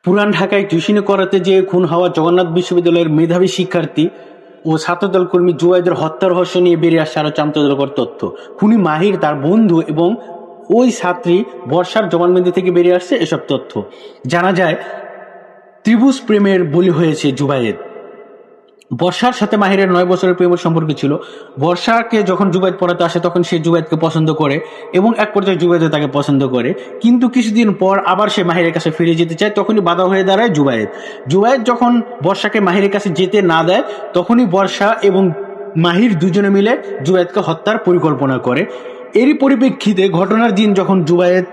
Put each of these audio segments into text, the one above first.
পুরান ঢাকায় টিউশনি করাতে যে খুন হওয়া জগন্নাথ বিশ্ববিদ্যালয়ের মেধাবী শিক্ষার্থী ও ছাত্রদল কর্মী জুবাইদের হত্যা রহস্য নিয়ে বেরিয়ে আসছে আরো চাঞ্চল্যকর তথ্য। খুনি মাহির, তার বন্ধু এবং ওই ছাত্রী বর্ষার জবানবন্দি থেকে বেরিয়ে আসছে এসব তথ্য। জানা যায় ত্রিভুজ প্রেমের বলি হয়েছে জুবাইদ। বর্ষার সাথে মাহিরের 9 বছরের প্রেমের সম্পর্ক ছিল। বর্ষাকে যখন জুবাইদ পড়াতে আসে তখন সে জুবাইদকে পছন্দ করে এবং এক পর্যায়ে জুবাইদও তাকে পছন্দ করে, কিন্তু কিছুদিন পর আবার সে মাহিরের কাছে ফিরে যেতে চায়। তখনই বাধা হয়ে দাঁড়ায় জুবাইদ। জুবাইদ যখন বর্ষাকে মাহিরের কাছে যেতে না দেয় তখনই বর্ষা এবং মাহির দুজনে মিলে জুবাইদকে হত্যার পরিকল্পনা করে। এরই পরিপ্রেক্ষিতে ঘটনার দিন যখন জুবাইদ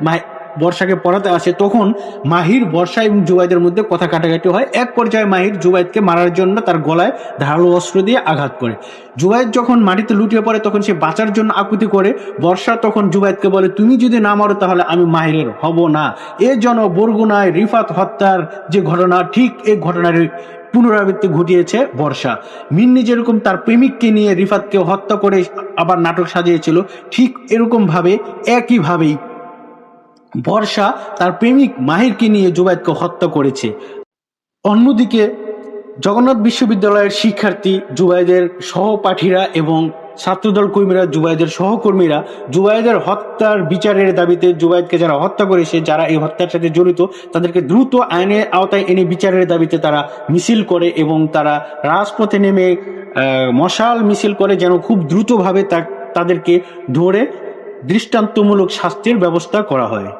বর্ষাকে পড়াতে আসে তখন মাহির, বর্ষা এবং জুবাইদের মধ্যে কথা কাটাকাটি হয়। এক পর্যায়ে মাহির জুবাইদকে মারার জন্য তার গলায় ধারালো অস্ত্র দিয়ে আঘাত করে। জুবাইদ যখন মাটিতে লুটিয়ে পড়ে তখন সে বাঁচার জন্য আকুতি করে। বর্ষা তখন জুবাইদকে বলে, তুমি যদি না মারো তাহলে আমি মাহিরের হব না। এর জন্য বরগুনায় রিফাত হত্যার যে ঘটনা, ঠিক এই ঘটনার পুনরাবৃত্তি ঘটিয়েছে বর্ষা। মিন্নি যেরকম তার প্রেমিককে নিয়ে রিফাতকে হত্যা করে আবার নাটক সাজিয়েছিল, ঠিক এরকম ভাবে একইভাবেই বর্ষা তার প্রেমিক মাহিরকে নিয়ে জুবাইদকে হত্যা করেছে। অন্যদিকে জগন্নাথ বিশ্ববিদ্যালয়ের শিক্ষার্থী, জুবাইদের সহপাঠীরা এবং ছাত্রদল কর্মীরা, জুবাইদের সহকর্মীরা জুবাইদের হত্যার বিচারের দাবিতে, জুবাইদকে যারা হত্যা করেছে, যারা এই হত্যার সাথে জড়িত, তাদেরকে দ্রুত আইনের আওতায় এনে বিচারের দাবিতে তারা মিছিল করে এবং তারা রাজপথে নেমে মশাল মিছিল করে যেন খুব দ্রুতভাবে তাদেরকে ধরে দৃষ্টান্তমূলক শাস্তির ব্যবস্থা করা হয়।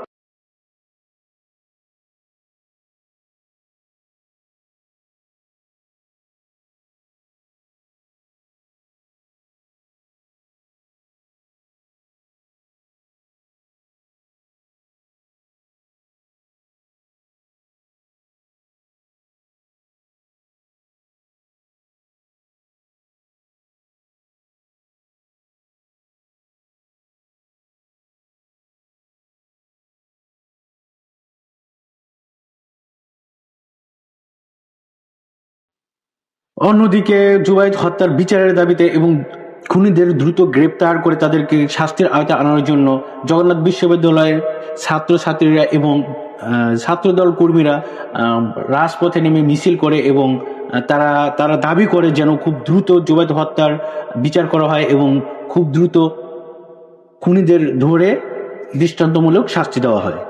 অন্যদিকে জুবাইদ হত্যার বিচারের দাবিতে এবং খুনিদের দ্রুত গ্রেপ্তার করে তাদেরকে শাস্তির আওতায় আনার জন্য জগন্নাথ বিশ্ববিদ্যালয়ের ছাত্রছাত্রীরা এবং ছাত্রদল কর্মীরা রাজপথে নেমে মিছিল করে এবং তারা তারা দাবি করে যেন খুব দ্রুত জুবাইদ হত্যার বিচার করা হয় এবং খুব দ্রুত খুনিদের ধরে দৃষ্টান্তমূলক শাস্তি দেওয়া হয়।